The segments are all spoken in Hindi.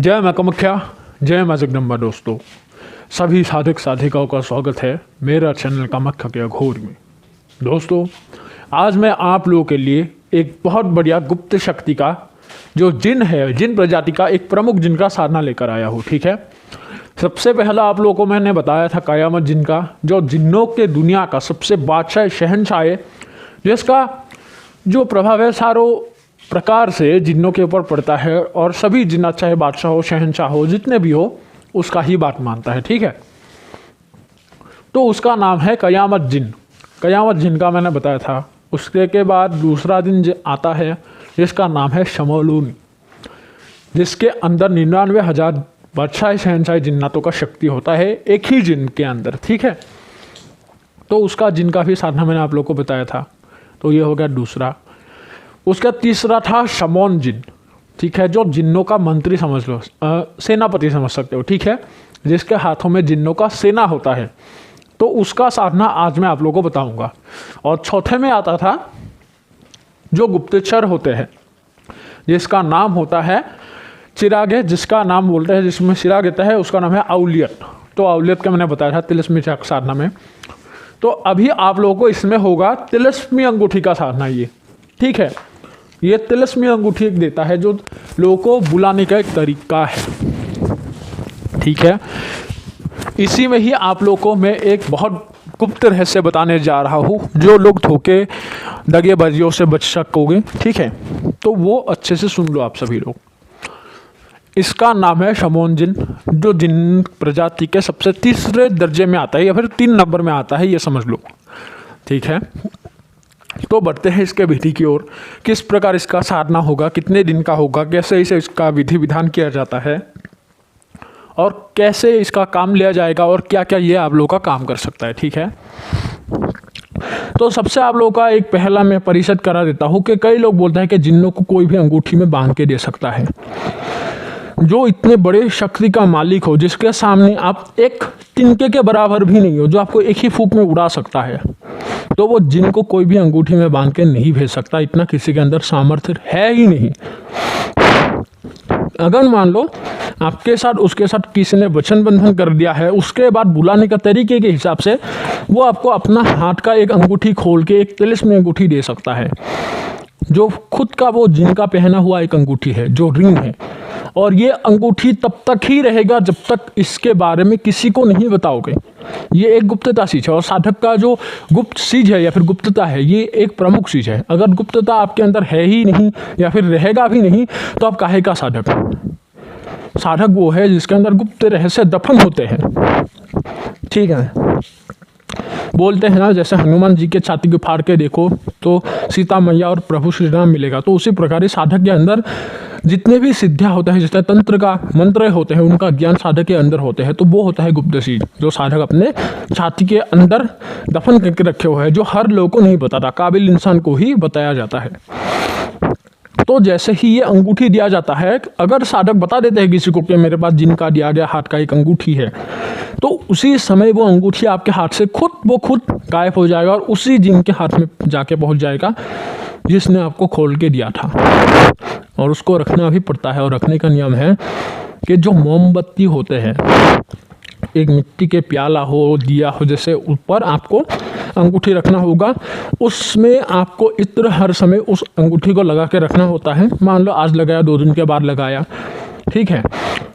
जय मां कामाख्या, जय मां जगदम्बा। दोस्तों, सभी साधक साधिकाओं का स्वागत है मेरा चैनल कामाख्या के अघोर में। दोस्तों, आज मैं आप लोगों के लिए एक बहुत बढ़िया गुप्त शक्ति का जो जिन है, जिन प्रजाति का एक प्रमुख जिन का साधना लेकर आया हूँ। ठीक है, सबसे पहला आप लोगों को मैंने बताया था कयामत जिन का, जो जिन्नों के दुनिया का सबसे बादशाह शहनशाह है, जिसका जो प्रभाव है सारों प्रकार से जिन्नों के ऊपर पड़ता है और सभी जिन्ना, चाहे बादशाह हो, शहनशाह हो, जितने भी हो, उसका ही बात मानता है। ठीक है, तो उसका नाम है कयामत जिन। कयामत जिन का मैंने बताया था। उसके के बाद दूसरा दिन आता है जिसका नाम है शमोलून, जिसके अंदर 99,000 बादशाह शहनशाह जिन्नातों का शक्ति होता है एक ही जिन के अंदर। ठीक है, तो उसका जिन का भी साधना मैंने आप लोग को बताया था। तो ये हो गया दूसरा। उसका तीसरा था शमोन जिन। ठीक है, जो जिन्नों का मंत्री समझ लो, सेनापति समझ सकते हो। ठीक है, जिसके हाथों में जिन्नों का सेना होता है, तो उसका साधना आज मैं आप लोगों को बताऊंगा। और चौथे में आता था जो गुप्तचर होते हैं, जिसका नाम होता है चिराग, जिसका नाम बोलते हैं, जिसमें चिराग रहता है, उसका नाम है औलियत। तो औलियत का मैंने बताया था तिलस्मी साधना में। तो अभी आप लोगों को इसमें होगा तिलस्मी अंगूठी का साधना। ये ठीक है, ये तिलस्मी अंगूठी एक देता है जो लोगों को बुलाने का एक तरीका है। ठीक है, इसी में ही आप लोगों को मैं एक बहुत गुप्त रहस्य बताने जा रहा हूँ, जो लोग धोखे दगेबाजियों से बच सकोगे। ठीक है, तो वो अच्छे से सुन लो आप सभी लोग। इसका नाम है शमोन जिन, जो जिन प्रजाति के सबसे तीसरे दर्जे में आता है या फिर 3 नंबर में आता है, ये समझ लो। ठीक है, तो बढ़ते हैं इसके विधि की ओर। किस प्रकार इसका साधना होगा, कितने दिन का होगा, कैसे इसे इसका विधि विधान किया जाता है और कैसे इसका काम लिया जाएगा और क्या क्या ये आप लोगों का काम कर सकता है। ठीक है, तो सबसे आप लोगों का एक पहला मैं परिषद करा देता हूँ कि कई लोग बोलते हैं कि जिन्नों को कोई भी अंगूठी में बांध के दे सकता है। जो इतने बड़े शक्ति का मालिक हो, जिसके सामने आप एक तिनके के बराबर भी नहीं हो, जो आपको एक ही फूंक में उड़ा सकता है, तो वो जिन को कोई भी अंगूठी में बांध के नहीं भेज सकता। इतना किसी के अंदर सामर्थ्य है ही नहीं। अगर मान लो आपके साथ उसके साथ किसी ने वचन बंधन कर दिया है, उसके बाद बुलाने का तरीके के हिसाब से वो आपको अपना हाथ का एक अंगूठी खोल के एक तिलस्मी अंगूठी दे सकता है, जो खुद का वो जिन का पहना हुआ एक अंगूठी है, जो रिंग है। और ये अंगूठी तब तक ही रहेगा जब तक इसके बारे में किसी को नहीं बताओगे। ये एक गुप्तता चीज है, और साधक का जो गुप्त चीज है या फिर गुप्तता है, ये एक प्रमुख चीज है। अगर गुप्तता आपके अंदर है ही नहीं या फिर रहेगा भी नहीं, तो आप काहे का साधक? साधक वो है जिसके अंदर गुप्त रहस्य दफन होते हैं। ठीक है, बोलते हैं ना, जैसे हनुमान जी के छाती को फाड़ के देखो तो सीता मैया और प्रभु श्री राम मिलेगा, तो उसी प्रकार साधक के अंदर जितने भी सिद्धियाँ होते हैं, जितने तंत्र का मंत्र होते हैं, उनका ज्ञान साधक के अंदर होते हैं। तो वो होता है गुप्त चीज, जो साधक अपने छाती के अंदर दफन करके रखे हुए हैं, जो हर लोगों को नहीं बताता, काबिल इंसान को ही बताया जाता है। तो जैसे ही ये अंगूठी दिया जाता है, अगर साधक बता देते हैं किसी को कि मेरे पास जिनका दिया गया हाथ का एक अंगूठी है, तो उसी समय वो अंगूठी आपके हाथ से खुद गायब हो जाएगा और उसी जिन के हाथ में जाके पहुंच जाएगा जिसने आपको खोल के दिया था। और उसको रखना भी पड़ता है, और रखने का नियम है कि जो मोमबत्ती होते हैं, एक मिट्टी के प्याला हो, दिया हो, जैसे ऊपर आपको अंगूठी रखना होगा, उसमें आपको इत्र हर समय उस अंगूठी को लगा के रखना होता है। मान लो आज लगाया, 2 दिन के बाद लगाया, ठीक है,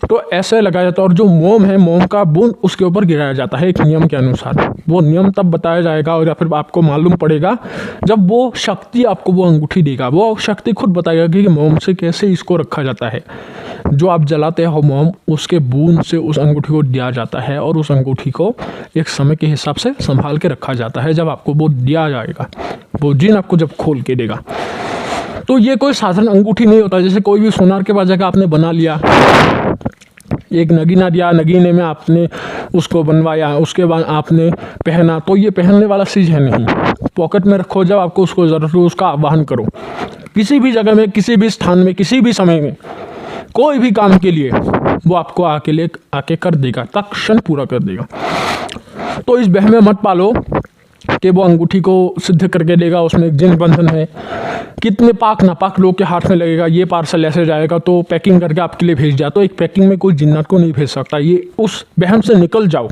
तो ऐसे लगाया जाता है। और जो मोम है, मोम का बूंद उसके ऊपर गिराया जाता है एक नियम के अनुसार। वो नियम तब बताया जाएगा और या फिर आपको मालूम पड़ेगा जब वो शक्ति आपको वो अंगूठी देगा। वो शक्ति खुद बताएगा कि मोम से कैसे इसको रखा जाता है। जो आप जलाते हो मोम, उसके बूंद से उस अंगूठी को दिया जाता है और उस अंगूठी को एक समय के हिसाब से संभाल के रखा जाता है। जब आपको वो दिया जाएगा, वो जिन आपको जब खोल के देगा, तो ये कोई साधारण अंगूठी नहीं होता। जैसे कोई भी सोनार के पास जाकर आपने बना लिया, एक नगीना दिया, नगीने में आपने उसको बनवाया, उसके बाद आपने पहना, तो ये पहनने वाला चीज़ है नहीं। पॉकेट में रखो, जब आपको उसको ज़रूरत हो उसका आवाहन करो, किसी भी जगह में, किसी भी स्थान में, किसी भी समय में, कोई भी काम के लिए वो आपको आके कर देगा, तत्क्षण पूरा कर देगा। तो इस बह में मत पालो कि वो अंगूठी को सिद्ध करके देगा, उसमें एक जिन बंधन है, कितने पाक नापाक लोग के हाथ में लगेगा, ये पार्सल ऐसे जाएगा तो पैकिंग करके आपके लिए भेज दिया। तो एक पैकिंग में कोई जिन्नात को नहीं भेज सकता, ये उस वहम से निकल जाओ।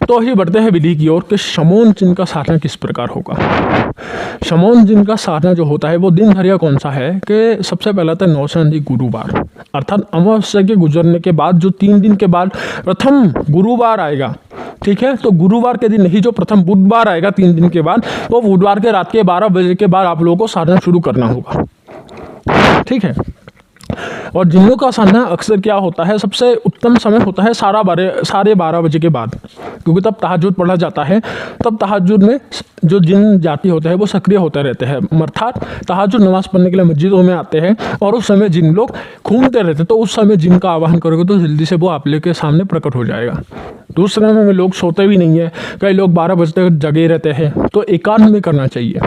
तो ही बढ़ते हैं विधि की ओर कि शमोन जिन का साधना किस प्रकार होगा। शमोन जिन का साधना जो होता है वो दिन धरिया कौन सा है कि सबसे पहला तो नौशांदी गुरुवार, अर्थात अमावस्या के गुजरने के बाद जो 3 दिन के बाद प्रथम गुरुवार आएगा, ठीक है, तो गुरुवार के दिन नहीं, जो प्रथम बुधवार आएगा 3 दिन के बाद, वो बुधवार के रात के 12 बजे के बाद आप लोगों को साधना शुरू करना होगा, ठीक है। और जिन्नों का साधना अक्सर क्या होता है, सबसे उत्तम समय होता है 12:30 बजे के बाद, क्योंकि तब तहज्जुद पढ़ा जाता है। तब तहज्जुद में जो जिन जाति होते हैं वो सक्रिय होते रहते हैं, अर्थात तहज्जुद नमाज पढ़ने के लिए मस्जिदों में आते हैं और उस समय जिन लोग घूमते रहते हैं, तो उस समय जिन का आवाहन करोगे तो जल्दी से वो आप लोग के सामने प्रकट हो जाएगा। दूसरे समय में लोग सोते भी नहीं है, कई लोग 12 बजे तक जगे रहते हैं, तो एकांत में करना चाहिए।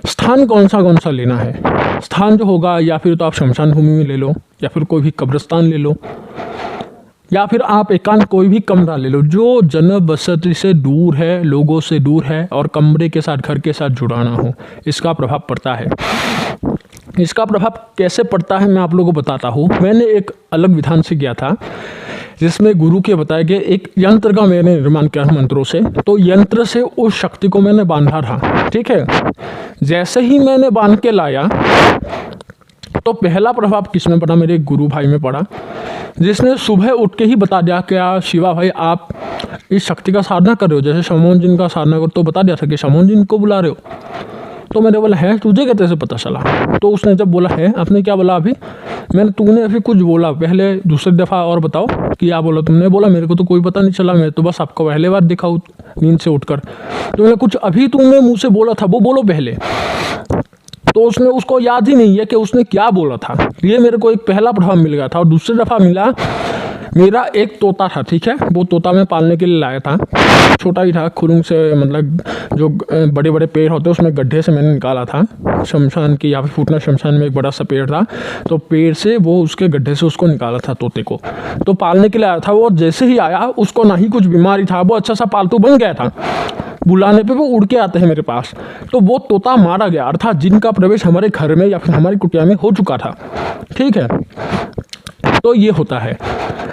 स्थान कौन सा लेना है, स्थान जो होगा या फिर तो आप शमशान भूमि में ले लो, या फिर कोई भी कब्रिस्तान ले लो, या फिर आप एकांत कोई भी कमरा ले लो जो जन बसती से दूर है, लोगों से दूर है और कमरे के साथ, घर के साथ जुड़ा ना हो। इसका प्रभाव पड़ता है। इसका प्रभाव कैसे पड़ता है मैं आप लोगों को बताता हूँ। मैंने एक अलग विधान से किया था, जिसमें गुरु के बताए गए एक यंत्र का मैंने निर्माण किया मंत्रों से। तो यंत्र से उस शक्ति को मैंने बांधा था, ठीक है। जैसे ही मैंने बांध के लाया तो पहला प्रभाव किसमें पड़ा, मेरे एक गुरु भाई में पड़ा, जिसने सुबह उठ के ही बता दिया कि शिवा भाई आप इस शक्ति का साधना कर रहे हो, जैसे शमोन जिन का साधना करो, तो बता दिया था कि शमोन जिन को बुला रहे हो। तो मैंने बोला है, तुझे कैसे से पता चला? तो उसने जब बोला है, आपने क्या बोला अभी? तूने अभी कुछ बोला पहले, दूसरी दफ़ा और बताओ कि क्या बोला तुमने? बोला मेरे को तो कोई पता नहीं चला, मैं तो बस आपको पहले बार देखा हूँ नींद से उठकर। तो मैंने कुछ अभी तुमने मुँह से बोला था वो बोलो पहले। तो उसने, उसको याद ही नहीं है कि उसने क्या बोला था। ये मेरे को एक पहला प्रभाव मिल गया था। और दूसरी दफ़ा मिला, मेरा एक तोता था, ठीक है, वो तोता मैं पालने के लिए लाया था, छोटा ही था, खुरुंग से, मतलब जो बड़े बड़े पेड़ होते हैं उसमें गड्ढे से मैंने निकाला था, शमशान की, या फिर फूटना शमशान में एक बड़ा सा पेड़ था, तो पेड़ से वो उसके गड्ढे से उसको निकाला था तोते को, तो पालने के लिए आया था वो। जैसे ही आया, उसको ना ही कुछ बीमारी था, वो अच्छा सा पालतू बन गया था। बुलाने पे वो उड़ के आते हैं मेरे पास। तो वो तोता मारा गया, अर्थात जिनका प्रवेश हमारे घर में या फिर हमारी कुटिया में हो चुका था, ठीक है। तो ये होता है,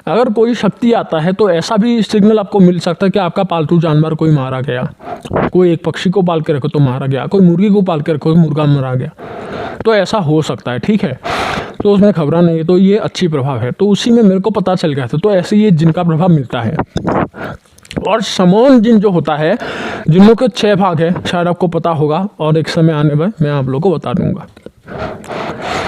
अगर कोई शक्ति आता है तो ऐसा भी सिग्नल आपको मिल सकता है कि आपका पालतू जानवर कोई मारा गया, कोई एक पक्षी को पाल के रखो तो मारा गया, कोई मुर्गी को पाल के रखो तो मुर्गा मारा गया, तो ऐसा हो सकता है, ठीक है। तो उसमें खबरा नहीं है, तो ये अच्छी प्रभाव है। तो उसी में मेरे को पता चल गया था। तो ऐसे ये जिनका प्रभाव मिलता है। और समोन जिन जो होता है, जिनों के 6 भाग है, शायद आपको पता होगा, और एक समय आने में मैं आप लोगों को बता दूंगा।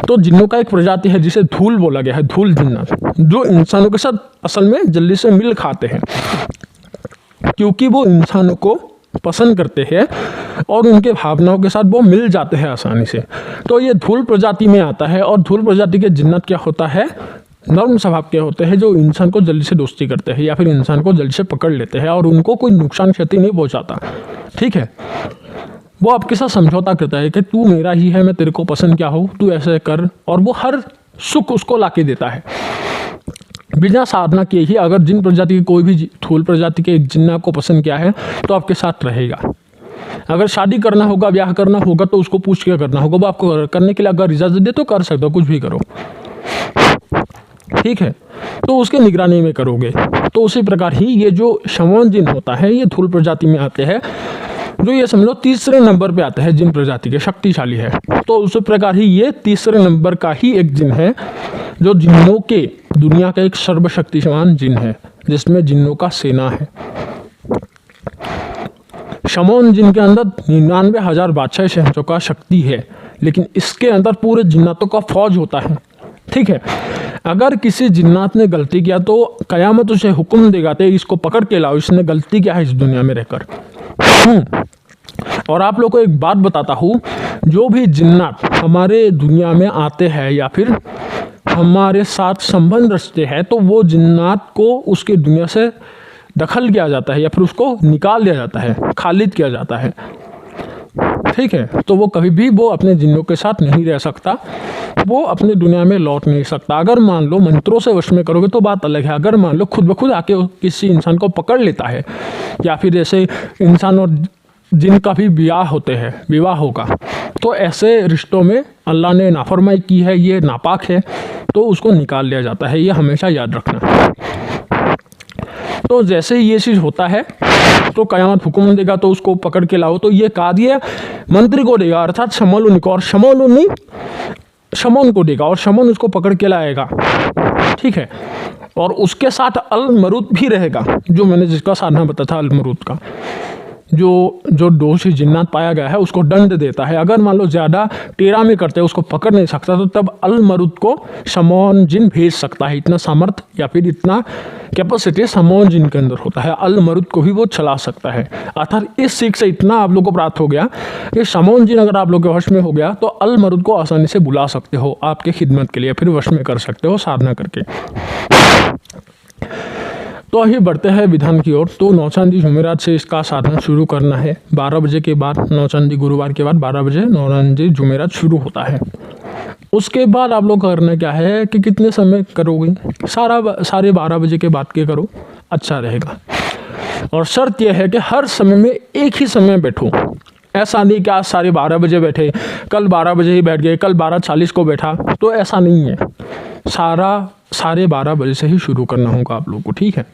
तो जिन्नों का एक प्रजाति है जिसे धूल बोला गया है, धूल जिन्नत, जो इंसानों के साथ असल में जल्दी से मिल खाते हैं, क्योंकि वो इंसानों को पसंद करते हैं और उनके भावनाओं के साथ वो मिल जाते हैं आसानी से। तो ये धूल प्रजाति में आता है। और धूल प्रजाति के जिन्नत क्या होता है, नर्म स्वभाव के होते हैं, जो इंसान को जल्दी से दोस्ती करते हैं या फिर इंसान को जल्दी से पकड़ लेते हैं और उनको कोई नुकसान क्षति नहीं पहुंचाता, ठीक है। वो आपके साथ समझौता करता है कि तू मेरा ही है, मैं तेरे को पसंद क्या हो, तू ऐसे कर, और वो हर सुख उसको लाके देता है बिना साधना किए ही। अगर जिन प्रजाति की कोई भी धूल प्रजाति के एक जिन्न आपको पसंद किया है तो आपके साथ रहेगा। अगर शादी करना होगा, ब्याह करना होगा, तो उसको पूछ के करना होगा। वो आपको करने के लिए अगर इजाज़त दे तो कर सकते हो, कुछ भी करो, ठीक है। तो उसके निगरानी में करोगे। तो उसी प्रकार ही ये जो शमोन जिन होता है, ये धूल प्रजाति में आते हैं, जो ये समझ लो तीसरे नंबर पे आता है जिन प्रजाति के, शक्तिशाली है। तो उसी प्रकार ही ये तीसरे नंबर का ही एक जिन है, जो जिन्नों के दुनिया का एक सर्वशक्तिमान जिन है, जिसमें जिन्नों का सेना है। शमोन जिन के अंदर 99,000 बादशाह शहंशाहों का शक्ति है, लेकिन इसके अंदर पूरे जिन्नातों का फौज होता है, ठीक है। अगर किसी जिन्नात ने गलती किया तो कयामत उसे हुक्म देगा, इसको पकड़ के लाओ, इसने गलती किया है इस दुनिया में रहकर। और आप लोग को एक बात बताता हूँ, जो भी जिन्नात हमारे दुनिया में आते हैं या फिर हमारे साथ संबंध रचते हैं, तो वो जिन्नात को उसके दुनिया से दखल किया जाता है या फिर उसको निकाल दिया जाता है, खालिद किया जाता है। ठीक है। तो वो कभी भी वो अपने जिन्नों के साथ नहीं रह सकता, वो अपने दुनिया में लौट नहीं सकता। अगर मान लो मंत्रों से वश में करोगे तो बात अलग है। अगर मान लो खुद ब खुद आके किसी इंसान को पकड़ लेता है, या फिर जैसे इंसान और जिनका भी विवाह होगा, तो ऐसे रिश्तों में अल्लाह ने नाफरमाई की है, ये नापाक है, तो उसको निकाल लिया जाता है। ये हमेशा याद रखना। तो जैसे ही ये चीज़ होता है तो क़यामत हुक्म देगा तो उसको पकड़ के लाओ, तो ये कार्य मंत्री को देगा, अर्थात शमौन को, और शमौन को देगा और शमौन उसको पकड़ के लाएगा। ठीक है। और उसके साथ अल मरूद भी रहेगा, जो मैंने जिसका साधना बताया था, अल मरूद का जो दोषी जिन्नात पाया गया है उसको दंड देता है। अगर मान लो ज़्यादा टेढ़ा में करते हैं, उसको पकड़ नहीं सकता, तो तब अल मरूद को शमौन जिन भेज सकता है। इतना सामर्थ या फिर इतना कैपेसिटी शमौन जिन के अंदर होता है, अल मरूद को भी वो चला सकता है। अर्थात इस सीख से इतना आप लोग को प्राप्त हो गया कि शमौन जिन अगर आप लोग के वश में हो गया तो अल मरूद को आसानी से बुला सकते हो आपके खिदमत के लिए, फिर वश में कर सकते हो साधना करके। तो अभी बढ़ते हैं विधान की ओर। तो नौचांदी जुमेरात से इसका साधना शुरू करना है। 12 बजे के बाद, नौचांदी गुरुवार के बाद 12 बजे नौचांदी जुमेरात शुरू होता है। उसके बाद आप लोग करना क्या है कि कितने समय करोगे, साढ़े 12 बजे के बाद के करो, अच्छा रहेगा। और शर्त यह है कि हर समय में एक ही समय बैठो। ऐसा नहीं कि आज 12:30 बजे बैठे, कल 12 बजे ही बैठ गए, कल 12:40 को बैठा, तो ऐसा नहीं है। 12:30 बजे से ही शुरू करना होगा आप लोग को। ठीक है।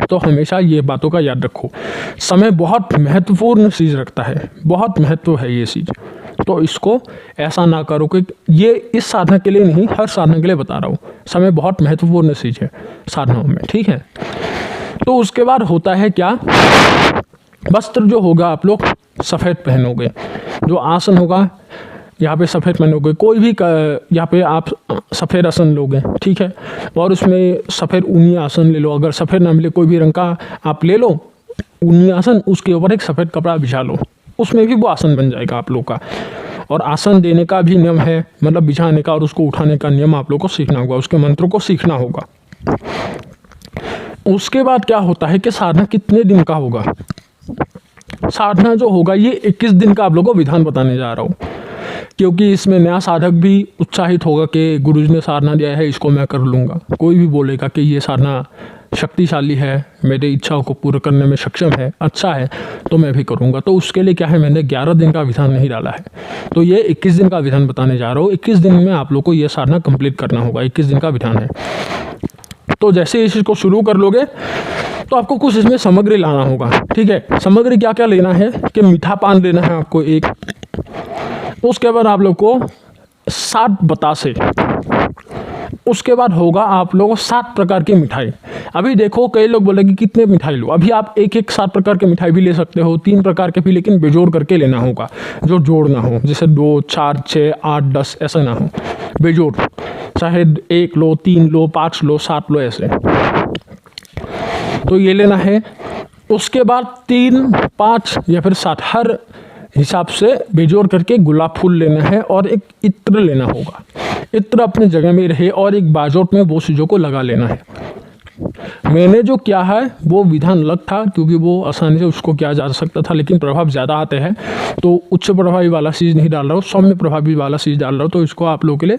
तो हमेशा ये बातों का याद रखो। समय बहुत महत्वपूर्ण चीज़ रखता है, बहुत महत्व है ये चीज़। तो इसको ऐसा ना करो कि ये इस साधना के लिए नहीं, हर साधना के लिए बता रहा हूँ। समय बहुत महत्वपूर्ण चीज़ है साधनाओं में। ठीक है। तो उसके बाद होता है क्या, वस्त्र जो होगा आप लोग सफ़ेद पहनोगे, जो आसन होगा यहाँ पे सफ़ेद पहनोगे। कोई भी यहाँ पे आप सफ़ेद आसन लोगे। ठीक है। और उसमें सफ़ेद ऊनी आसन ले लो। अगर सफ़ेद ना मिले, कोई भी रंग का आप ले लो ऊनी आसन, उसके ऊपर एक सफ़ेद कपड़ा बिछा लो, उसमें भी वो आसन बन जाएगा आप लोग का। और आसन देने का भी नियम है, मतलब बिछाने का और उसको उठाने का नियम आप लोग को सीखना होगा, उसके मंत्रों को सीखना होगा। उसके बाद क्या होता है कि साधना कितने दिन का होगा। साधना जो होगा ये 21 दिन का आप लोगों को विधान बताने जा रहा हूँ, क्योंकि इसमें नया साधक भी उत्साहित होगा कि गुरुजी ने साधना दिया है, इसको मैं कर लूँगा। कोई भी बोलेगा कि ये साधना शक्तिशाली है, मेरी इच्छाओं को पूरा करने में सक्षम है, अच्छा है, तो मैं भी करूँगा। तो उसके लिए क्या है, मैंने 11 दिन का विधान नहीं डाला है, तो ये 21 दिन का विधान बताने जा रहा हूँ। 21 दिन में आप लोग को ये साधना कंप्लीट करना होगा, 21 दिन का विधान है। तो जैसे इस चीज़ को शुरू कर लोगे तो आपको कुछ इसमें सामग्री लाना होगा। ठीक है। सामग्री क्या क्या लेना है कि मीठा पान लेना है आपको एक, उसके बाद आप लोग को 7 बतासे, उसके बाद होगा आप लोगों को 7 प्रकार की मिठाई। अभी देखो कई लोग बोलेंगे कितने मिठाई लो, अभी आप एक 7 प्रकार की मिठाई भी ले सकते हो, 3 प्रकार के भी, लेकिन बेजोड़ करके लेना होगा, जो जोड़ ना हो, जैसे 2, 4, 6, 8, 10 ऐसा ना हो, बेजोड़, चाहे 1 लो, 3 लो, 5 लो, 7 लो, ऐसे। तो ये लेना है। उसके बाद 3, 5 या फिर 7 हर हिसाब से बेजोड़ करके गुलाब फूल लेना है, और एक इत्र लेना होगा। इत्र अपने जगह में रहे, और एक बाजोट में वो चीज़ों को लगा लेना है। मैंने जो किया है वो विधान अलग था, क्योंकि वो आसानी से उसको किया जा सकता था, लेकिन प्रभाव ज़्यादा आते हैं, तो उच्च प्रभावी वाला चीज़ नहीं डाल रहा हूँ, सौम्य प्रभावी वाला चीज़ डाल रहा हूँ। तो इसको आप लोगों के लिए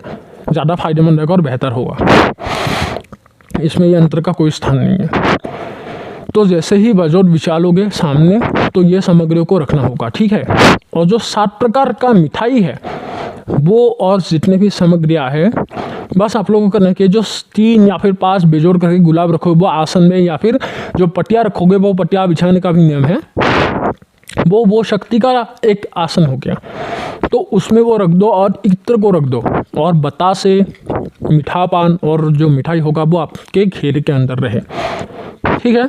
ज़्यादा फायदेमंद रहेगा और बेहतर होगा। इसमें यंत्र का कोई स्थान नहीं है। तो जैसे ही बाजोट बिछा लोगे सामने, तो ये सामग्रियों को रखना होगा। ठीक है। और जो 7 प्रकार का मिठाई है वो, और जितने भी सामग्रियाँ है, बस आप लोगों को करना है कि जो 3 या फिर 5 बेजोड़ करके गुलाब रखोगे वो आसन में, या फिर जो पटिया रखोगे वो पटिया बिछाने का भी नियम है, वो शक्ति का एक आसन हो गया, तो उसमें वो रख दो और इत्र को रख दो, और बतासे, मीठा पान और जो मिठाई होगा वो आपके घेरे के अंदर रहे। ठीक है।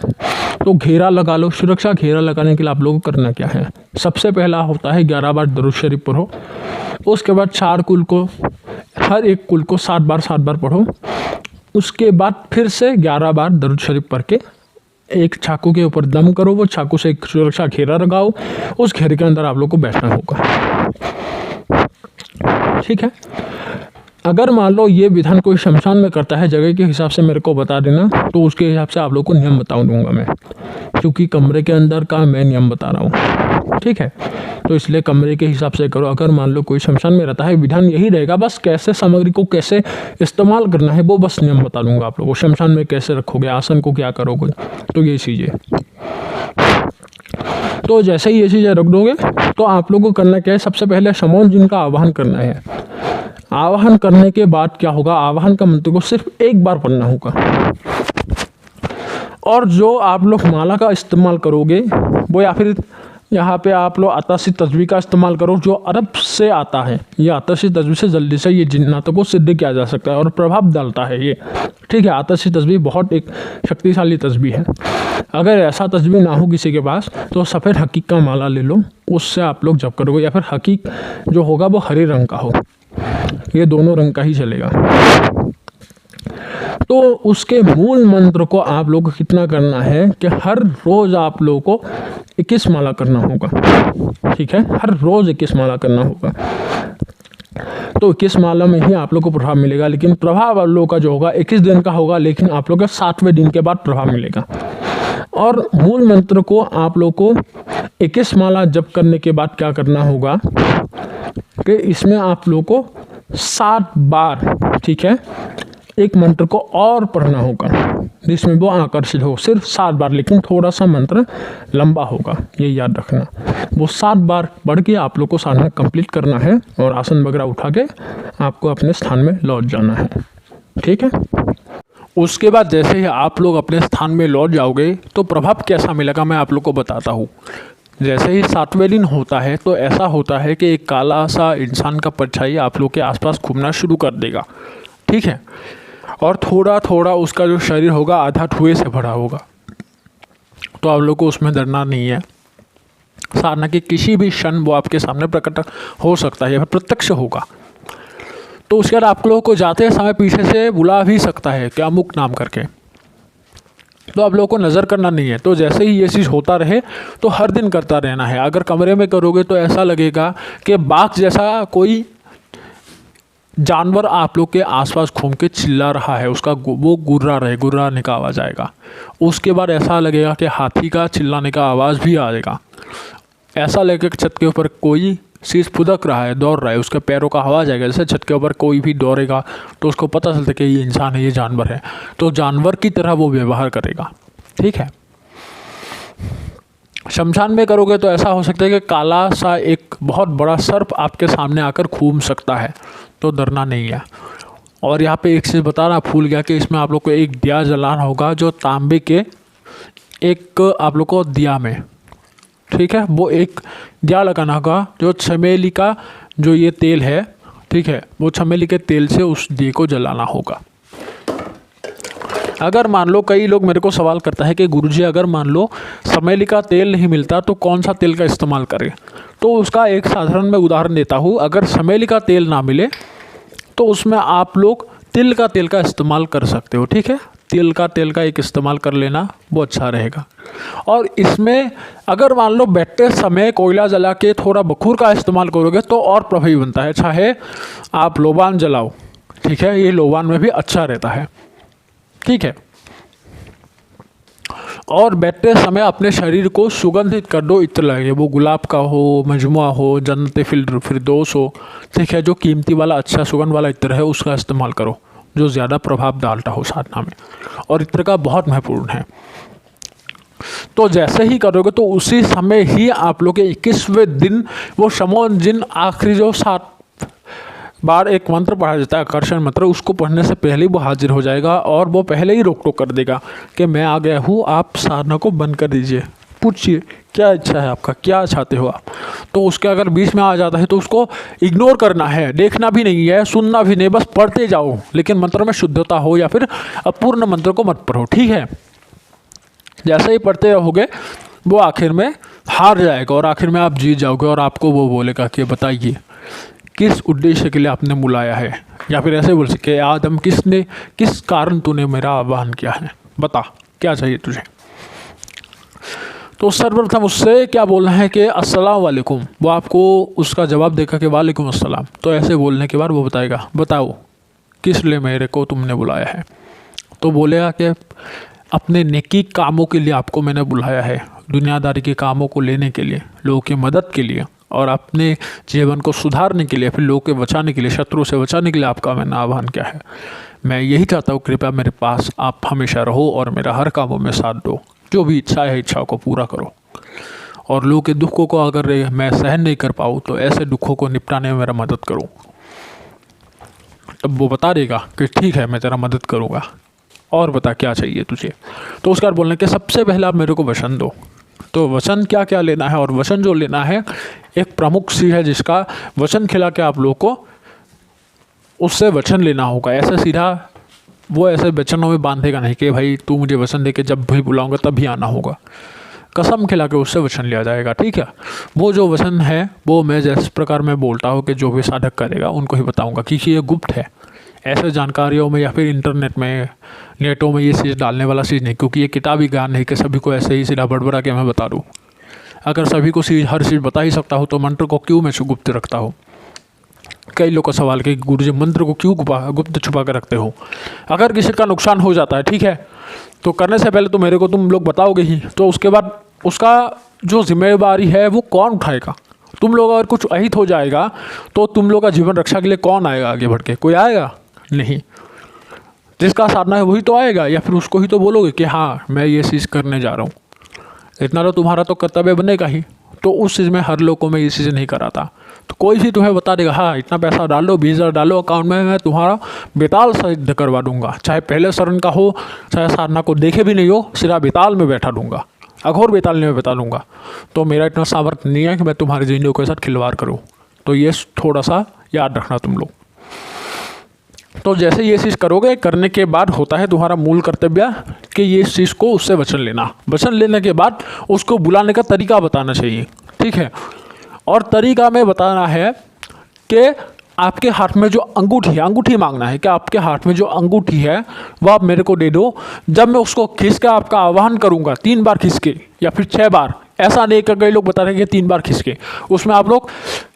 तो घेरा लगा लो। सुरक्षा घेरा लगाने के लिए आप लोगों को करना क्या है, सबसे पहला होता है 11 बार दरूद शरीफ पढ़ो। उसके बाद 4 कुल को, हर एक कुल को 7 बार पढ़ो। उसके बाद फिर से 11 बार दरूद शरीफ पढ़ के एक चाकू के ऊपर दम करो, वो चाकू से एक सुरक्षा घेरा लगाओ, उस घेरे के अंदर आप लोग को बैठना होगा। ठीक है। अगर मान लो ये विधान कोई शमशान में करता है, जगह के हिसाब से मेरे को बता देना, तो उसके हिसाब से आप लोग को नियम बता दूंगा मैं। क्योंकि कमरे के अंदर का मैं नियम बता रहा हूँ, ठीक है। तो इसलिए कमरे के हिसाब से करो। अगर मान लो कोई शमशान में रहता है, विधान यही रहेगा, बस कैसे सामग्री को कैसे इस्तेमाल करना है वो बस नियम बता दूंगा आप लोगों को। शमशान में कैसे रखोगे, आसन को क्या करोगे, तो ये चीज़ें। तो जैसे ही ये चीज़ें रख दोगे तो आप लोगों को करना क्या है, सबसे पहले शमौन जिन का आवाहन करना है। आवाहन करने के बाद क्या होगा, आवाहन का मंत्र को सिर्फ एक बार पढ़ना होगा। और जो आप लोग माला का इस्तेमाल करोगे वो, या फिर यहाँ पे आप लोग आताशी तस्वीर का इस्तेमाल करो जो अरब से आता है। ये आताशी तस्वीर से जल्दी से ये जिन्नातों को सिद्ध किया जा सकता है और प्रभाव डालता है ये, ठीक है। आताशी तस्वीर बहुत एक शक्तिशाली तस्वीर है। अगर ऐसा तस्वीर ना हो किसी के पास तो सफ़ेद हकीक का माला ले लो, उससे आप लोग जप करोगे। या फिर हकीक जो होगा वो हरे रंग का हो, ये दोनों रंग का ही चलेगा। तो उसके मूल मंत्र को आप लोग को कितना करना है कि हर रोज़ आप लोगों को 21 माला करना होगा, ठीक है। हर रोज़ 21 माला करना होगा। तो 21 माला में ही आप लोग को प्रभाव मिलेगा, लेकिन प्रभाव आप लोगों का जो होगा 21 दिन का होगा, लेकिन आप लोग को 7वें दिन के बाद प्रभाव मिलेगा। और मूल मंत्र को आप लोग को 21 माला जप करने के बाद क्या करना होगा कि इसमें आप लोग को 7 बार, ठीक है, एक मंत्र को और पढ़ना होगा जिसमें वो आकर्षित हो। सिर्फ 7 बार, लेकिन थोड़ा सा मंत्र लंबा होगा, ये याद रखना। वो 7 बार पढ़ के आप लोग को साधना कंप्लीट करना है और आसन वगैरह उठा के आपको अपने स्थान में लौट जाना है, ठीक है। उसके बाद जैसे ही आप लोग अपने स्थान में लौट जाओगे तो प्रभाव कैसा मिलेगा मैं आप लोग को बताता हूँ। जैसे ही 7वें दिन होता है तो ऐसा होता है कि एक काला सा इंसान का परछाई आप लोग के आसपास घूमना शुरू कर देगा, ठीक है। और थोड़ा थोड़ा उसका जो शरीर होगा आधा धुएं से भरा होगा। तो आप लोग को उसमें डरना नहीं है। साधना के किसी भी क्षण वो आपके सामने प्रकट हो सकता है या फिर प्रत्यक्ष होगा। तो उसके बाद आप लोगों को जाते समय पीछे से बुला भी सकता है क्या अमुक नाम करके। तो आप लोगों को नज़र करना नहीं है। तो जैसे ही ये चीज़ होता रहे तो हर दिन करता रहना है। अगर कमरे में करोगे तो ऐसा लगेगा कि बाघ जैसा कोई जानवर आप लोग के आसपास घूम के चिल्ला रहा है, उसका वो गुर्राने का आवाज़ आएगा। उसके बाद ऐसा लगेगा कि हाथी का चिल्लाने का आवाज़ भी आएगा। ऐसा लगेगा कि छत के ऊपर कोई चीज़ फुदक रहा है, दौड़ रहा है, उसके पैरों का आवाज़ आएगा। जैसे छत के ऊपर कोई भी दौड़ेगा तो उसको पता चलता है कि ये इंसान है, ये जानवर है, तो जानवर की तरह वो व्यवहार करेगा, ठीक है। शमशान में करोगे तो ऐसा हो सकता है कि काला सा एक बहुत बड़ा सर्प आपके सामने आकर घूम सकता है, तो डरना नहीं है। और यहाँ पे एक चीज़ बताना भूल गया कि इसमें आप लोग को एक दिया जलाना होगा जो तांबे के एक आप लोग को दिया में, ठीक है, वो एक दिया लगाना होगा जो चमेली का जो ये तेल है, ठीक है, वो चमेली के तेल से उस दिए को जलाना होगा। अगर मान लो कई लोग मेरे को सवाल करता है कि गुरुजी अगर मान लो चमेली का तेल नहीं मिलता तो कौन सा तेल का इस्तेमाल करें, तो उसका एक साधारण मैं उदाहरण देता हूँ। अगर चमेली का तेल ना मिले तो उसमें आप लोग तिल का तेल का इस्तेमाल कर सकते हो, ठीक है। तिल का तेल का एक इस्तेमाल कर लेना, वो अच्छा रहेगा। और इसमें अगर मान लो बैठते समय कोयला जला के थोड़ा बखूर का इस्तेमाल करोगे तो और प्रभावी बनता है। चाहे आप लोबान जलाओ, ठीक है, ये लोबान में भी अच्छा रहता है, ठीक है। और बैठते समय अपने शरीर को सुगंधित कर दो, इत्र लगे, वो गुलाब का हो, मजमुआ हो, जन्नत फिरदौस हो, ठीक है, जो कीमती वाला अच्छा सुगंध वाला इत्र है उसका इस्तेमाल करो जो ज़्यादा प्रभाव डालता हो साधना में। और इत्र का बहुत महत्वपूर्ण है। तो जैसे ही करोगे तो उसी समय ही आप लोग के 21वें दिन वो शमौन जिन आखिरी जो 7 बार एक मंत्र पढ़ा जाता है, आकर्षण मंत्र, उसको पढ़ने से पहले वो हाजिर हो जाएगा और वो पहले ही रोक टोक कर देगा कि मैं आ गया हूँ, आप साधना को बंद कर दीजिए, पूछिए क्या इच्छा है आपका, क्या चाहते हो आप। तो उसके अगर बीच में आ जाता है तो उसको इग्नोर करना है, देखना भी नहीं है, सुनना भी नहीं, बस पढ़ते जाओ, लेकिन मंत्र में शुद्धता हो या फिर अपूर्ण मंत्र को मत पढ़ो, ठीक है। जैसे ही पढ़ते रहोगे वो आखिर में हार जाएगा और आखिर में आप जीत जाओगे और आपको वो बोलेगा कि बताइए किस उद्देश्य के लिए आपने बुलाया है, या फिर ऐसे बोल सके आदम किस कारण तूने मेरा आह्वान किया है, बता क्या चाहिए तुझे। तो सर्वप्रथम उससे क्या बोलना है कि अस्सलाम वालेकुम, वो आपको उसका जवाब देगा कि वालेकुम अस्सलाम। तो ऐसे बोलने के बाद वो बताएगा बताओ किस लिए मेरे को तुमने बुलाया है। तो बोलेगा कि अपने नेकी कामों के लिए आपको मैंने बुलाया है, दुनियादारी के कामों को लेने के लिए, लोगों की मदद के लिए और अपने जीवन को सुधारने के लिए, फिर लोगों के बचाने के लिए, शत्रु से बचाने के लिए आपका मैंने आह्वान किया है। मैं यही चाहता हूँ, कृपया मेरे पास आप हमेशा रहो और मेरा हर कामों में साथ दो। जो भी इच्छा है इच्छाओं को पूरा करो और लोगों के दुखों को अगर मैं सहन नहीं कर पाऊँ तो ऐसे दुखों को निपटाने में मेरा मदद करो। तब वो बता देगा कि ठीक है मैं तेरा मदद करूँगा, और बता क्या चाहिए तुझे। तो उसके बाद बोलने के सबसे पहले आप मेरे को वचन दो। तो वचन क्या क्या लेना है, और वचन जो लेना है एक प्रमुख चीज़ है जिसका वचन खिला के आप लोगों को उससे वचन लेना होगा। ऐसे सीधा वो ऐसे वचनों में बांधेगा नहीं कि भाई तू मुझे वचन दे के जब भी बुलाऊंगा तब भी आना होगा। कसम खिला के उससे वचन लिया जाएगा, ठीक है। वो जो वचन है वो मैं जिस प्रकार मैं बोलता हूँ कि जो भी साधक करेगा उनको ही बताऊँगा, क्योंकि ये गुप्त है। ऐसे जानकारियों में या फिर इंटरनेट में, नेटों में ये चीज़ डालने वाला चीज़ नहीं, क्योंकि ये किताबी ज्ञान नहीं कि सभी को ऐसे ही सीधा बड़बड़ा के मैं बता दूँ। अगर सभी को हर चीज़ बता ही सकता हूँ तो मंत्र को क्यों मैं गुप्त रखता हूँ। कई लोग का सवाल कि गुरुजी मंत्र को क्यों गुप्त छुपा कर रखते हो। अगर किसी का नुकसान हो जाता है, ठीक है, तो करने से पहले तो मेरे को तुम लोग बताओगे ही, तो उसके बाद उसका जो जिम्मेदारी है वो कौन उठाएगा। तुम लोग अगर कुछ अहित हो जाएगा तो तुम लोग का जीवन रक्षा के लिए कौन आएगा आगे बढ़ के? कोई आएगा नहीं। जिसका साधना है वही तो आएगा, या फिर उसको ही तो बोलोगे कि हाँ मैं ये चीज़ करने जा रहा हूँ। इतना तो तुम्हारा तो कर्तव्य बनेगा ही। तो उस चीज़ में हर लोग को मैं ये चीज़ नहीं कराता। तो कोई भी तुम्हें बता देगा हाँ इतना पैसा डालो, 20,000 डालो अकाउंट में, मैं तुम्हारा बेताल सिद्ध करवा दूंगा, चाहे पहले शरण का हो, चाहे साधना को देखे भी नहीं हो, सीधा बेताल में बैठा दूंगा, अघोर बेताल में बैठा दूंगा। तो मेरा इतना सामर्थ्य नहीं है कि मैं तुम्हारी जिंदगी के साथ खिलवाड़ करूँ। तो ये थोड़ा सा याद रखना तुम लोग। तो जैसे ये चीज़ करोगे, करने के बाद होता है तुम्हारा मूल कर्तव्य कि ये चीज़ को उससे वचन लेना। वचन लेने के बाद उसको बुलाने का तरीका बताना चाहिए, ठीक है। और तरीका में बताना है कि आपके हाथ में जो अंगूठी है, अंगूठी मांगना है कि आपके हाथ में जो अंगूठी है वो आप मेरे को दे दो। जब मैं उसको खींच के आपका आह्वान करूँगा, 3 बार खींच के या फिर 6 बार, ऐसा नहीं कर, कई लोग बता रहे हैं कि 3 बार खींच के, उसमें आप लोग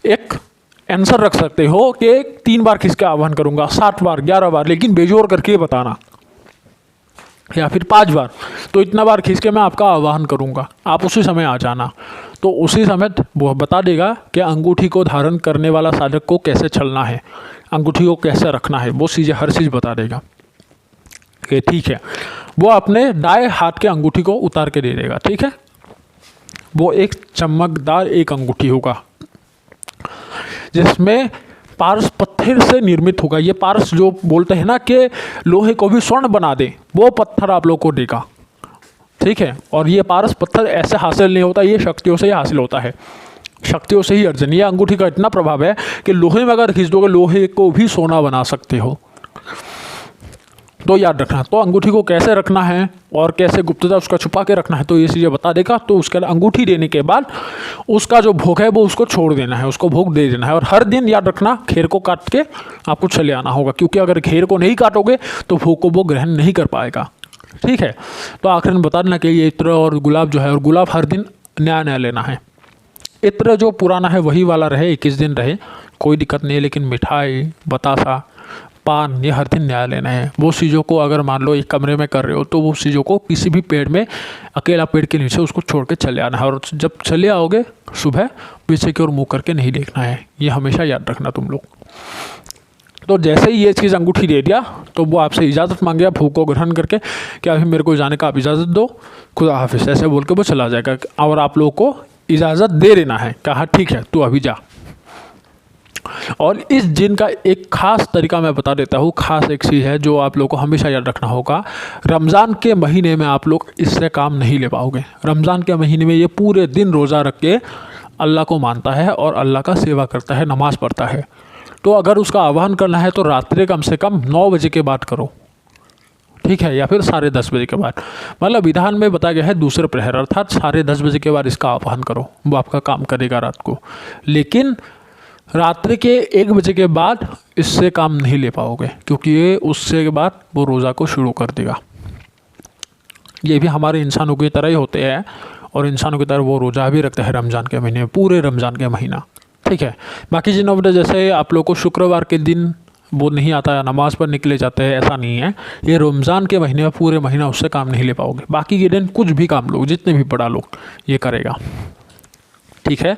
एक आंसर रख सकते हो कि 3 बार खींच के आह्वान करूँगा, 7 बार, 11 बार, लेकिन बेजोर करके बताना, या फिर 5 बार। तो इतना बार खींच के मैं आपका आह्वान करूँगा, आप उसी समय आ जाना। तो उसी समय वो बता देगा कि अंगूठी को धारण करने वाला साधक को कैसे चलना है, अंगूठी को कैसे रखना है, वो चीज़ें हर चीज़ बता देगा कि ठीक है। वो अपने दाएं हाथ के अंगूठी को उतार के दे देगा, ठीक है। वो एक चमकदार एक अंगूठी होगा जिसमें पारस पत्थर से निर्मित होगा। ये पारस जो बोलते हैं ना कि लोहे को भी स्वर्ण बना दे, वो पत्थर आप लोग को देगा, ठीक है। और ये पारस पत्थर ऐसे हासिल नहीं होता, ये शक्तियों से ही हासिल होता है, शक्तियों से ही अर्जन। ये अंगूठी का इतना प्रभाव है कि लोहे में अगर खींच दोगे लोहे को भी सोना बना सकते हो। तो याद रखना। तो अंगूठी को कैसे रखना है और कैसे गुप्तता उसका छुपा के रखना है, तो ये चीज़ें बता देगा। तो उसके बाद अंगूठी देने के बाद उसका जो भोग है वो उसको छोड़ देना है, उसको भोग दे देना है। और हर दिन याद रखना घेर को काट के आपको चले आना होगा, क्योंकि अगर घेर को नहीं काटोगे तो भोग को वो ग्रहण नहीं कर पाएगा, ठीक है। तो आखिर में बता देना कि ये इत्र और गुलाब जो है, और गुलाब हर दिन नया नया लेना है। इत्र जो पुराना है वही वाला रहे, 21 दिन रहे, कोई दिक्कत नहीं है। लेकिन मिठाई, बतासा, पान, ये हर दिन नया लेना है। वो चीज़ों को अगर मान लो एक कमरे में कर रहे हो तो वो चीज़ों को किसी भी पेड़ में, अकेला पेड़ के नीचे उसको छोड़ के चले आना है। और जब चले आओगे सुबह पीछे की ओर मुँह करके नहीं देखना है, ये हमेशा याद रखना तुम लोग। तो जैसे ही ये चीज़ अंगूठी दे दिया तो वो आपसे इजाज़त मांग गया भूख को ग्रहण करके कि अभी मेरे को जाने का आप इजाज़त दो, खुदा हाफिज़, ऐसे बोल के वो चला जाएगा। और आप लोगों को इजाज़त दे देना है, कहा ठीक है तू अभी जा। और इस जिन का एक खास तरीका मैं बता देता हूँ, खास एक चीज़ है जो आप लोगों को हमेशा याद रखना होगा। रमज़ान के महीने में आप लोग इससे काम नहीं ले पाओगे। रमज़ान के महीने में ये पूरे दिन रोज़ा रख के अल्लाह को मानता है और अल्लाह का सेवा करता है, नमाज़ पढ़ता है। तो अगर उसका आह्वान करना है तो रात्रि कम से कम 9 बजे के बाद करो, ठीक है, या फिर 10:30 बजे के बाद। मतलब विधान में बताया गया है दूसरे प्रहर, अर्थात 10:30 बजे के बाद इसका आह्वान करो, वो आपका काम करेगा रात को। लेकिन रात्रि के 1 बजे के बाद इससे काम नहीं ले पाओगे, क्योंकि ये उससे के बाद वो रोज़ा को शुरू कर देगा। ये भी हमारे इंसानों की तरह ही होते हैं, और इंसानों की तरह वो रोज़ा भी रखते हैं रमज़ान के महीने में, पूरे रमज़ान के महीना, ठीक है। बाकी जिन वजह जैसे आप लोग को शुक्रवार के दिन वो नहीं आता है, नमाज पर निकले जाते हैं, ऐसा नहीं है। ये रमज़ान के महीने में पूरे महीना उससे काम नहीं ले पाओगे। बाकी के दिन कुछ भी काम लो, जितने भी पढ़ा लो, ये करेगा। ठीक है,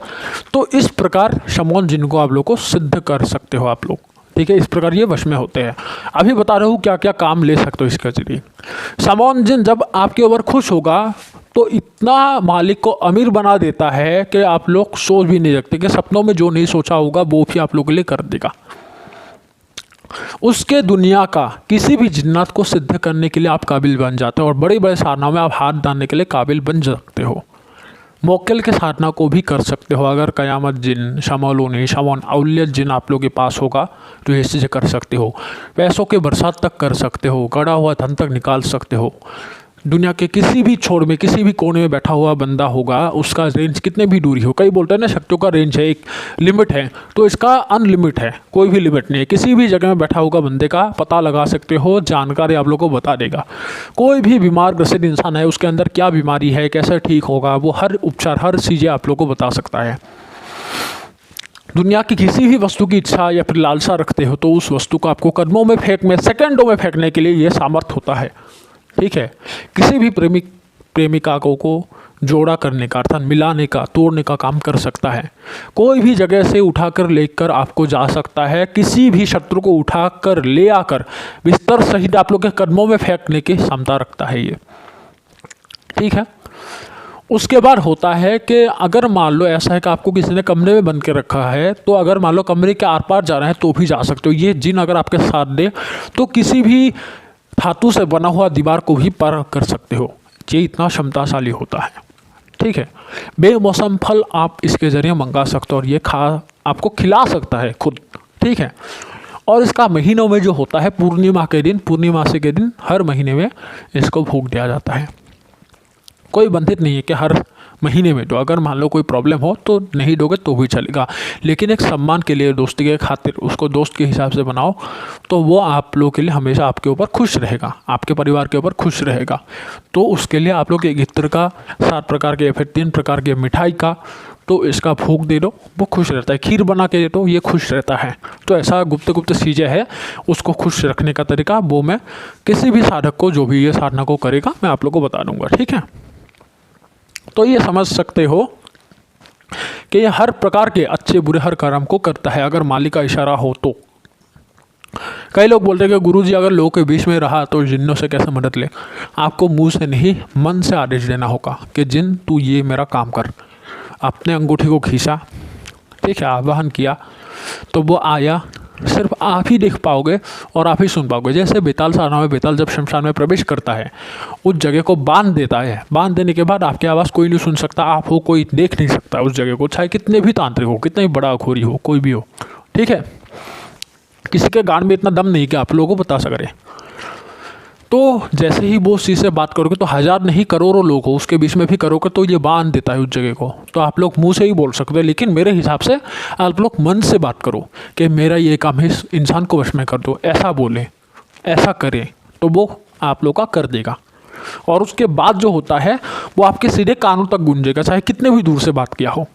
तो इस प्रकार शमौन जिन को आप लोग को सिद्ध कर सकते हो आप लोग। ठीक है, इस प्रकार ये वश में होते हैं। अभी बता रहा हूँ क्या क्या काम ले सकते हो इसके जरिए। शमौन जिन जब आपके ऊपर खुश होगा तो इतना मालिक को अमीर बना देता है कि आप लोग सोच भी नहीं सकते, कि सपनों में जो नहीं सोचा होगा वो भी आप लोगों के लिए कर देगा। उसके दुनिया का किसी भी जिन्नात को सिद्ध करने के लिए आप काबिल बन जाते हो, और बड़े बड़े साधनाओं में आप हाथ डालने के लिए काबिल बन सकते हो। मोक्किल के साधना को भी कर सकते हो। अगर क़यामत जिन, शमौलूनी, शमौन औलियत जिन आप लोगों के पास होगा तो ये चीज़ें कर सकते हो। पैसों के बरसात तक कर सकते हो, गड़ा हुआ धन तक निकाल सकते हो। दुनिया के किसी भी छोर में, किसी भी कोने में बैठा हुआ बंदा होगा, उसका रेंज कितने भी दूरी हो, कई बोलते हैं ना शक्तियों का रेंज है, एक लिमिट है, तो इसका अनलिमिट है, कोई भी लिमिट नहीं है। किसी भी जगह में बैठा होगा बंदे का पता लगा सकते हो, जानकारी आप लोगों को बता देगा। कोई भी बीमार ग्रसित इंसान है, उसके अंदर क्या बीमारी है, कैसे ठीक होगा, वो हर उपचार, हर चीज़ें आप लोगों को बता सकता है। दुनिया की किसी भी वस्तु की इच्छा या फिर लालसा रखते हो तो उस वस्तु को आपको कदमों में सेकंडों में फेंकने के लिए ये सामर्थ्य होता है। ठीक है, किसी भी प्रेमिका को जोड़ा करने का, अर्थात मिलाने का, तोड़ने का काम कर सकता है। कोई भी जगह से उठाकर लेकर आपको जा सकता है। किसी भी शत्रु को उठाकर ले आकर बिस्तर सहित आप लोग के कदमों में फेंकने की क्षमता रखता है ये। ठीक है, उसके बाद होता है कि अगर मान लो ऐसा है कि आपको किसी ने कमरे में बंद के रखा है, तो अगर मान लो कमरे के आर पार जा रहे हैं तो भी जा सकते हो। ये जिन अगर आपके साथ दे तो किसी भी धातु से बना हुआ दीवार को भी पार कर सकते हो। ये इतना क्षमताशाली होता है। ठीक है, बेमौसम फल आप इसके ज़रिए मंगा सकते हो, और ये आपको खिला सकता है खुद। ठीक है, और इसका महीनों में जो होता है, पूर्णिमा के दिन, पूर्णिमासी के दिन हर महीने में इसको भोग दिया जाता है। कोई बंधित नहीं है कि हर महीने में, तो अगर मान लो कोई प्रॉब्लम हो तो नहीं दोगे तो भी चलेगा, लेकिन एक सम्मान के लिए, दोस्ती के खातिर उसको दोस्त के हिसाब से बनाओ, तो वो आप लोगों के लिए हमेशा आपके ऊपर खुश रहेगा, आपके परिवार के ऊपर खुश रहेगा। तो उसके लिए आप लोग एक इत्र का, 7 प्रकार के या फिर 3 प्रकार के मिठाई का, तो इसका भोग दे दो, वो खुश रहता है। खीर बना के दे दो, ये खुश रहता है। तो ऐसा गुप्त गुप्त चीज़ें है, उसको खुश रखने का तरीका वो मैं किसी भी साधक को, जो भी ये साधना को करेगा, मैं आप लोग को बता दूंगा। ठीक है, तो ये समझ सकते हो कि ये हर प्रकार के अच्छे बुरे हर कर्म को करता है, अगर मालिक का इशारा हो तो। कई लोग बोलते हैं कि गुरुजी अगर लोगों के बीच में रहा तो जिन्नों से कैसे मदद ले। आपको मुंह से नहीं, मन से आदेश देना होगा कि जिन तू ये मेरा काम कर। अपने अंगूठी को खींचा, ठीक है, आवाहन किया, तो वो आया। सिर्फ आप ही देख पाओगे और आप ही सुन पाओगे। जैसे बेताल साधना में बेताल जब शमशान में प्रवेश करता है, उस जगह को बांध देता है। बांध देने के बाद आपकी आवाज़ कोई नहीं सुन सकता, आप हो कोई देख नहीं सकता उस जगह को, चाहे कितने भी तांत्रिक हो, कितना भी बड़ा अघोरी हो, कोई भी हो। ठीक है, किसी के गान में इतना दम नहीं कि आप लोगों को बता सके। तो जैसे ही वो उसी से बात करोगे तो 1000 नहीं करोड़ों लोग हो उसके बीच में भी करोगे तो ये बांध देता है उस जगह को। तो आप लोग मुंह से ही बोल सकते हो, लेकिन मेरे हिसाब से आप लोग मन से बात करो कि मेरा ये काम है, इस इंसान को वश में कर दो, ऐसा बोलें, ऐसा करें, तो वो आप लोग का कर देगा। और उसके बाद जो होता है वो आपके सीधे कानों तक गूंजेगा, चाहे कितने भी दूर से बात किया हो,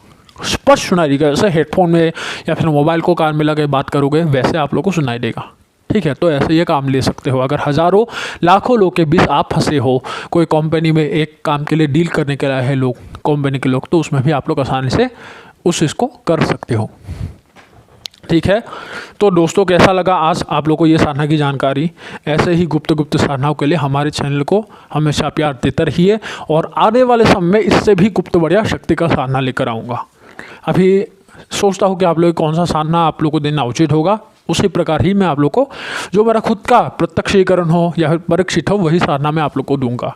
स्पष्ट सुनाई देगा। जैसे हेडफोन में या फिर मोबाइल को कान में लगे बात करोगे, वैसे आप लोग को सुनाई देगा। ठीक है, तो ऐसे ये काम ले सकते हो। अगर हज़ारों लाखों लोग के बीच आप फंसे हो, कोई कंपनी में एक काम के लिए डील करने के लिए है लोग, कंपनी के लोग, तो उसमें भी आप लोग आसानी से उस चीज़ को कर सकते हो। ठीक है, तो दोस्तों कैसा लगा आज आप लोगों को ये साधना की जानकारी। ऐसे ही गुप्त गुप्त साधनाओं के लिए हमारे चैनल को हमेशा प्यार देते रहिए, और आने वाले समय में इससे भी गुप्त बढ़िया शक्ति का साधना लेकर आऊँगा। अभी सोचता हूँ कि आप लोग कौन सा साधना आप लोग को देना उचित होगा, उसी प्रकार ही मैं आप लोग को जो मेरा खुद का प्रत्यक्षीकरण हो या फिर परीक्षित हो वही साधना मैं आप लोग को दूंगा।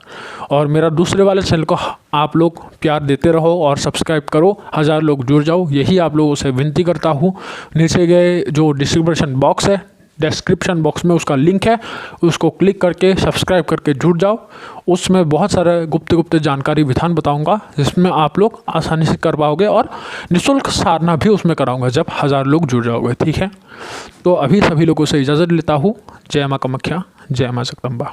और मेरा दूसरे वाले चैनल को आप लोग प्यार देते रहो और सब्सक्राइब करो, 1000 लोग जुड़ जाओ, यही आप लोगों से विनती करता हूँ। नीचे गए जो डिस्क्रिप्शन बॉक्स है, डिस्क्रिप्शन बॉक्स में उसका लिंक है, उसको क्लिक करके सब्सक्राइब करके जुड़ जाओ। उसमें बहुत सारे गुप्त गुप्त जानकारी विधान बताऊंगा, जिसमें आप लोग आसानी से कर पाओगे, और निःशुल्क साधना भी उसमें कराऊंगा जब 1000 लोग जुड़ जाओगे। ठीक है, तो अभी सभी लोगों से इजाज़त लेता हूँ। जय माँ कामाख्या, जय माँ जगदम्बा।